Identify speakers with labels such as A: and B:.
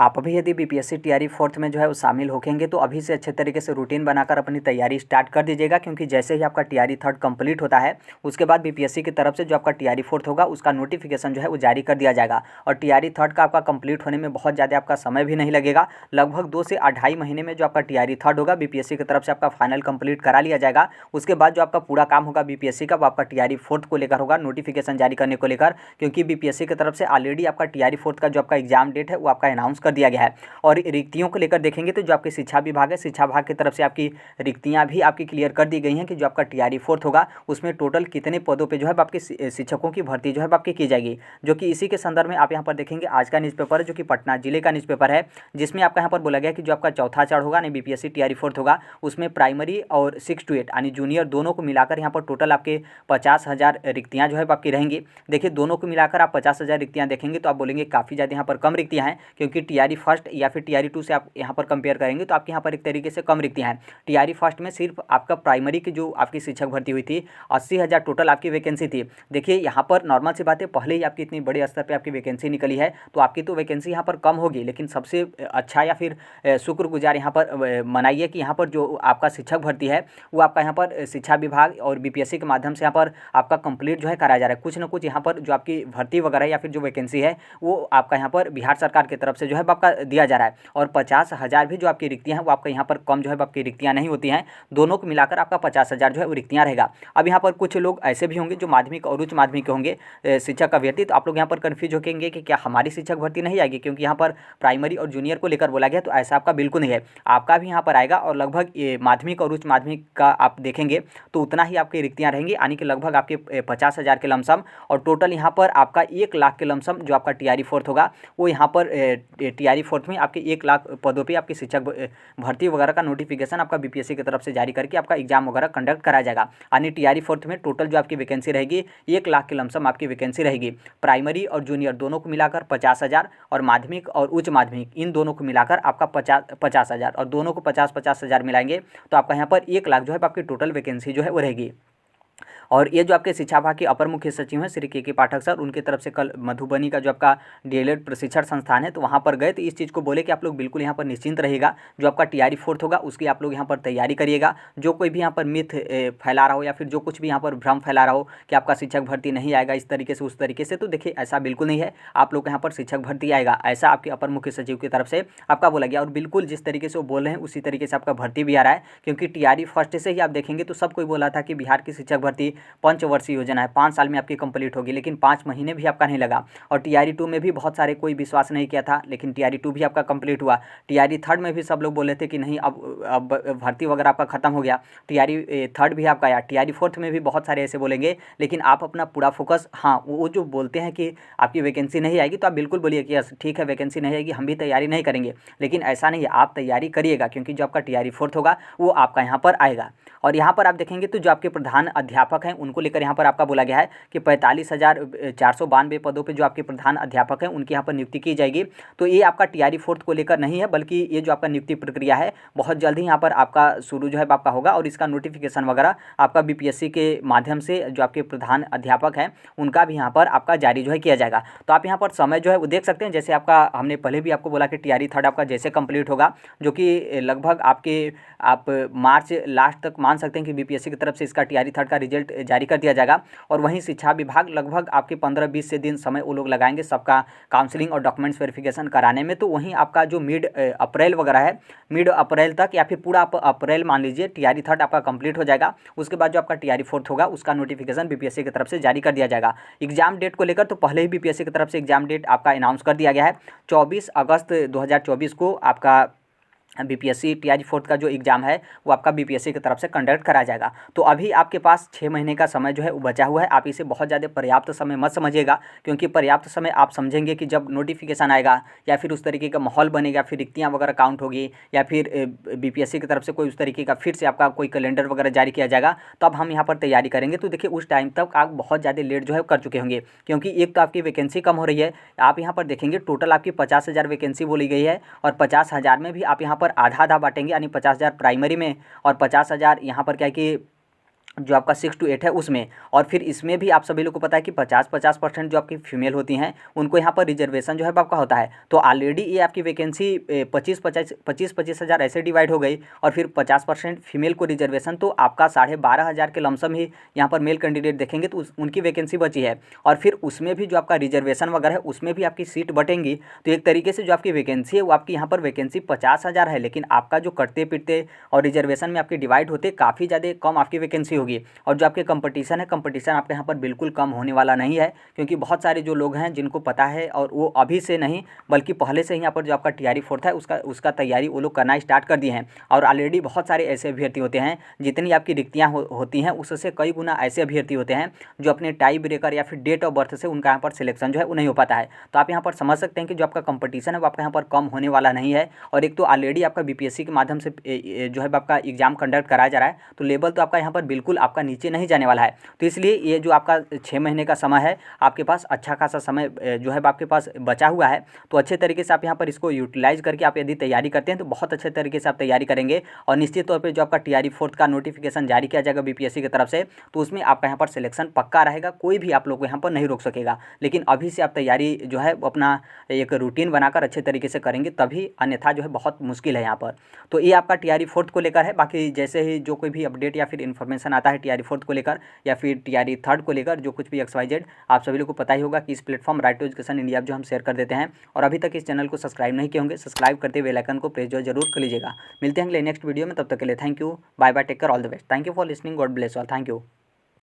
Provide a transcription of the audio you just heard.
A: आप भी यदि बीपीएससी टीआरई फोर्थ में जो है वो शामिल होखेंगे तो अभी से अच्छे तरीके से रूटीन बनाकर अपनी तैयारी स्टार्ट कर दीजिएगा, क्योंकि जैसे ही आपका टीआरई थर्ड कंप्लीट होता है उसके बाद बीपीएससी की तरफ से जो आपका टीआरई फोर्थ होगा उसका नोटिफिकेशन जो है वो जारी कर दिया जाएगा। और टीआरई थर्ड का आपका कंप्लीट होने में बहुत ज़्यादा आपका समय भी नहीं लगेगा, लगभग 2 से 2.5 महीने में जो आपका टीआरई थर्ड होगा बीपीएससी की तरफ से आपका फाइनल कंप्लीट करा लिया जाएगा। उसके बाद जो आपका पूरा काम होगा बीपीएससी का वो आपका टीआरई फोर्थ को लेकर होगा, नोटिफिकेशन जारी करने को लेकर, क्योंकि बीपीएससी की तरफ से ऑलरेडी आपका टीआरई फोर्थ का जो आपका एग्जाम डेट है वो आपका अनाउंस कर दिया गया है। और रिक्तियों को लेकर देखेंगे तो जो आपकी शिक्षा विभाग है, शिक्षा विभाग की तरफ से आपकी रिक्तियां भी आपकी क्लियर कर दी गई हैं कि जो आपका टीआरई फोर्थ होगा उसमें टोटल कितने पदों पे जो है आपके शिक्षकों की भर्ती जो है आपकी की जाएगी। जो कि इसी के संदर्भ में आप यहाँ पर देखेंगे आज का न्यूज़पेपर है जो कि पटना जिले का न्यूज़पेपर है, जिसमें आपका यहाँ पर बोला गया कि जो आपका चौथा चरण होगा नहीं बीपीएससी टीआरई फोर्थ होगा उसमें प्राइमरी और 6 to 8 यानी जूनियर दोनों को मिलाकर यहाँ पर टोटल आपके 50,000 रिक्तियाँ जो है आपकी रहेंगी। देखिए दोनों को मिलाकर आप 50,000 रिक्तियाँ देखेंगे तो आप बोलेंगे काफ़ी ज़्यादा यहाँ पर कम रिक्तियाँ हैं, क्योंकि टीआरई फर्स्ट या फिर टीआरई टू से आप यहाँ पर कंपेयर करेंगे तो आपके यहाँ पर एक तरीके से कम रिक्तियाँ हैं। टीआरई फर्स्ट में सिर्फ आपका प्राइमरी की जो आपकी शिक्षक भर्ती हुई थी 80,000 टोटल आपकी वैकेंसी थी। देखिए यहाँ पर नॉर्मल सी बात है, पहले ही आपकी इतनी बड़े स्तर पर आपकी वैकेंसी निकली है तो आपकी तो वैकेंसी यहाँ पर कम होगी, लेकिन सबसे अच्छा या फिर शुक्रगुजार यहाँ पर मनाइए कि यहाँ पर जो आपका शिक्षक भर्ती है वो आपका यहाँ पर शिक्षा विभाग और बीपीएससी के माध्यम से यहाँ पर आपका कंप्लीट जो है कराया जा रहा है। कुछ ना कुछ यहाँ पर जो आपकी भर्ती वगैरह या फिर जो वैकेंसी है वो आपका यहाँ पर बिहार सरकार की तरफ से जो है आपका दिया जा रहा है। और 50,000 भी जो आपकी रिक्तियाँ हैं वो आपका यहाँ पर कम जो है आपकी रिक्तियाँ नहीं होती हैं, दोनों को मिलाकर आपका 50,000 जो है वो रिक्तियाँ रहेगा। अब यहाँ पर कुछ लोग ऐसे भी होंगे जो माध्यमिक और उच्च माध्यमिक के होंगे शिक्षक अभ्यर्थी, तो आप लोग यहाँ पर कन्फ्यूज होंगे कि क्या हमारी शिक्षक भर्ती नहीं आएगी, क्योंकि यहाँ पर प्राइमरी और जूनियर को लेकर बोला गया। तो ऐसा आपका बिल्कुल नहीं है, आपका भी यहाँ पर आएगा और लगभग माध्यमिक और उच्च माध्यमिक का आप देखेंगे तो उतना ही आपकी रिक्तियाँ रहेंगी, यानी कि लगभग आपके 50,000 के लमसम। और टोटल यहाँ पर आपका 1 लाख के लमसम जो आपका टीआरई फोर्थ होगा वो यहाँ पर टीआरई फोर्थ में आपके 1 लाख पदों पे आपकी शिक्षक भर्ती वगैरह का नोटिफिकेशन आपका बीपीएससी की तरफ से जारी करके आपका एग्जाम वगैरह कंडक्ट कराया जाएगा। यानी टीआरई फोर्थ में टोटल जो आपकी वैकेंसी रहेगी 1 लाख के लमसम आपकी वैकेंसी रहेगी। प्राइमरी और जूनियर दोनों को मिलाकर 50,000 और माध्यमिक और उच्च माध्यमिक इन दोनों को मिलाकर आपका 50,000 और दोनों को 50,000 मिलाएंगे तो आपका यहाँ पर 1 लाख जो है आपकी टोटल वैकेंसी जो है वो रहेगी। और ये जो आपके शिक्षा विभाग के अपर मुख्य सचिव हैं श्री के पाठक सर, उनकी तरफ से कल मधुबनी का जो आपका डीएलएड प्रशिक्षण संस्थान है तो वहाँ पर गए तो इस चीज़ को बोले कि आप लोग बिल्कुल यहाँ पर निश्चिंत रहिएगा, जो आपका टीआरई फोर्थ होगा उसकी आप लोग यहाँ पर तैयारी करिएगा। जो कोई भी यहाँ पर मिथ फैला रहा हो या फिर जो कुछ भी यहाँ पर भ्रम फैला रहा हो कि आपका शिक्षक भर्ती नहीं आएगा इस तरीके से उस तरीके से, तो देखिए ऐसा बिल्कुल नहीं है, आप लोग यहाँ पर शिक्षक भर्ती आएगा, ऐसा आपके अपर मुख्य सचिव की तरफ से आपका बोला गया। और बिल्कुल जिस तरीके से वो बोल रहे हैं उसी तरीके से आपका भर्ती भी आ रहा है, क्योंकि टीआरई फर्स्ट से ही आप देखेंगे तो सब कोई बोला था कि बिहार की शिक्षक भर्ती पंचवर्षीय योजना है, 5 साल में आपकी कंप्लीट होगी, लेकिन 5 महीने भी आपका नहीं लगा। और टीआरई टू में भी बहुत सारे कोई विश्वास नहीं किया था, लेकिन टीआरई टू भी आपका कंप्लीट हुआ। टीआरई थर्ड में भी सब लोग बोले थे कि नहीं अब भर्ती वगैरह आपका खत्म हो गया, टीआरई थर्ड भी आपका आया। टीआरई फोर्थ में भी बहुत सारे ऐसे बोलेंगे, लेकिन आप अपना पूरा फोकस, हाँ वो जो बोलते हैं कि आपकी वैकेंसी नहीं आएगी तो आप बिल्कुल बोलिए कि यस ठीक है वैकेंसी नहीं आएगी, हम भी तैयारी नहीं करेंगे, लेकिन ऐसा नहीं है, आप तैयारी करिएगा, क्योंकि जो आपका टीआरई फोर्थ होगा वो आपका यहाँ पर आएगा। और यहाँ पर आप देखेंगे तो जो आपके प्रधान अध्यापक हैं उनको लेकर यहाँ पर आपका बोला गया है कि 45,492 पदों पे जो आपके प्रधान अध्यापक हैं उनकी यहाँ पर नियुक्ति की जाएगी। तो ये आपका टीआरई फोर्थ को लेकर नहीं है, बल्कि ये जो आपका नियुक्ति प्रक्रिया है बहुत जल्द ही यहाँ पर आपका शुरू जो है आपका होगा, और इसका नोटिफिकेशन वगैरह आपका बीपीएससी के माध्यम से जो आपके प्रधान अध्यापक हैं उनका भी यहाँ पर आपका जारी जो है किया जाएगा। तो आप यहाँ पर समय जो है वो देख सकते हैं, जैसे आपका हमने पहले भी आपको बोला कि टीआरई थर्ड आपका जैसे कंप्लीट होगा, जो कि लगभग आप मार्च लास्ट तक मान सकते हैं कि बीपीएससी की तरफ से इसका टीआरई थर्ड का रिजल्ट जारी कर दिया जाएगा। और वहीं शिक्षा विभाग लगभग आपके 15-20 से दिन समय वो लोग लगाएंगे सबका काउंसलिंग और डॉक्यूमेंट्स वेरिफिकेशन कराने में। तो वहीं आपका जो मिड अप्रैल वगैरह है, मिड अप्रैल तक या फिर पूरा आप अप्रैल मान लीजिए टीआरई थर्ड आपका कंप्लीट हो जाएगा। उसके बाद जो आपका टीआरई फोर्थ होगा उसका नोटिफिकेशन बीपीएससी की तरफ से जारी कर दिया जाएगा। एग्जाम डेट को लेकर तो पहले ही बीपीएससी की तरफ से एग्जाम डेट आपका अनाउंस कर दिया गया है, 24 अगस्त 2024 को आपका बीपीएससी टीआरई फोर्थ का जो एग्ज़ाम है वो आपका बीपीएससी की तरफ से कंडक्ट कराया जाएगा। तो अभी आपके पास 6 महीने का समय जो है वो बचा हुआ है। आप इसे बहुत ज़्यादा पर्याप्त समय मत समझिएगा, क्योंकि पर्याप्त समय आप समझेंगे कि जब नोटिफिकेशन आएगा या फिर उस तरीके का माहौल बनेगा, फिर रिक्तियाँ वगैरह काउंट होगी या फिर बीपीएससी की तरफ से कोई उस तरीके का फिर से आपका कोई कैलेंडर वगैरह जारी किया जाएगा, तब हम यहाँ पर तैयारी करेंगे। तो देखिए उस टाइम तक आप बहुत ज़्यादा लेट जो है कर चुके होंगे, क्योंकि एक तो आपकी वैकेंसी कम हो रही है। आप यहाँ पर देखेंगे टोटल आपकी 50,000 वैकेंसी बोली गई है, और 50,000 में भी आप यहाँ पर आधा आधा बांटेंगे, यानी 50,000 प्राइमरी में और 50,000 यहाँ पर क्या है कि जो आपका 6 to 8 है उसमें। और फिर इसमें भी आप सभी लोग को पता है कि 50% जो आपकी फीमेल होती हैं उनको यहाँ पर रिजर्वेशन जो है आपका होता है। तो ऑलरेडी ये आपकी वैकेंसी 25 हज़ार ऐसे डिवाइड हो गई, और फिर 50% फीमेल को रिजर्वेशन, तो आपका 12,500 के लमसम ही यहाँ पर मेल कैंडिडेट देखेंगे तो उनकी वैकेंसी बची है। और फिर उसमें भी जो आपका रिजर्वेशन वगैरह है उसमें भी आपकी सीट बटेंगी। तो एक तरीके से जो आपकी वैकेंसी है वो आपकी यहाँ पर वैकेंसी 50,000 है, लेकिन आपका जो कटते पिटते और रिजर्वेशन में आपकी डिवाइड होते काफ़ी ज़्यादा कम आपकी वैकेंसी होगी। और जो आपके कंपटीशन है, कंपटीशन आपके यहाँ पर बिल्कुल कम होने वाला नहीं है, क्योंकि बहुत सारे जो लोग हैं जिनको पता है और वो अभी से नहीं बल्कि पहले से ही यहाँ पर जो आपका टीआरई फोर्थ है उसका तैयारी वो लोग करना स्टार्ट कर दिए हैं। और ऑलरेडी बहुत सारे ऐसे अभ्यर्थी होते हैं, जितनी आपकी रिक्तियाँ होती हैं उससे कई गुना ऐसे अभ्यर्थी होते हैं जो अपने टाई ब्रेकर या फिर डेट ऑफ बर्थ से उनका यहाँ पर सिलेक्शन जो है वो नहीं हो पाता है। तो आप यहाँ पर समझ सकते हैं कि जो आपका कंपटीशन है वो आपका यहाँ पर कम होने वाला नहीं है। और एक तो ऑलरेडी आपका बीपीएससी के माध्यम से जो है आपका एग्जाम कंडक्ट कराया जा रहा है, तो लेवल तो आपका यहाँ पर बिल्कुल आपका नीचे नहीं जाने वाला है। तो इसलिए ये जो आपका 6 महीने का समय है, आपके पास अच्छा खासा समय जो है आपके पास बचा हुआ है। तो अच्छे तरीके से आप यहाँ पर इसको यूटिलाइज करके आप यदि तैयारी करते हैं तो बहुत अच्छे तरीके से आप तैयारी करेंगे। और निश्चित तौर पर जो आपका टीआरई फोर्थ का नोटिफिकेशन जारी किया जाएगा बीपीएससी की तरफ से, तो उसमें आपका यहाँ पर सिलेक्शन पक्का रहेगा, कोई भी आप लोग को यहाँ पर नहीं रोक सकेगा। लेकिन अभी से आप तैयारी जो है अपना एक रूटीन बनाकर अच्छे तरीके से करेंगे तभी, अन्यथा जो है बहुत मुश्किल है यहाँ पर। तो ये आपका टीआरई फोर्थ को लेकर है। बाकी जैसे ही जो कोई भी अपडेट या फिर इन्फॉर्मेशन आता है टीआरई फोर्थ को लेकर या फिर टीआरई थर्ड को लेकर, जो कुछ भी XYZ, आप सभी लोग को पता ही होगा कि इस platform right to education India जो हम शेयर कर देते हैं। और अभी तक इस चैनल को सब्सक्राइब नहीं किए होंगे, सब्सक्राइब करते बेल आइकन को प्रेस जो जरूर कर लीजिएगा। मिलते हैं अगले नेक्स्ट वीडियो में, तब तक के लिए thank you, bye bye, take care, all the best, thank you for listening, God bless all, thank you.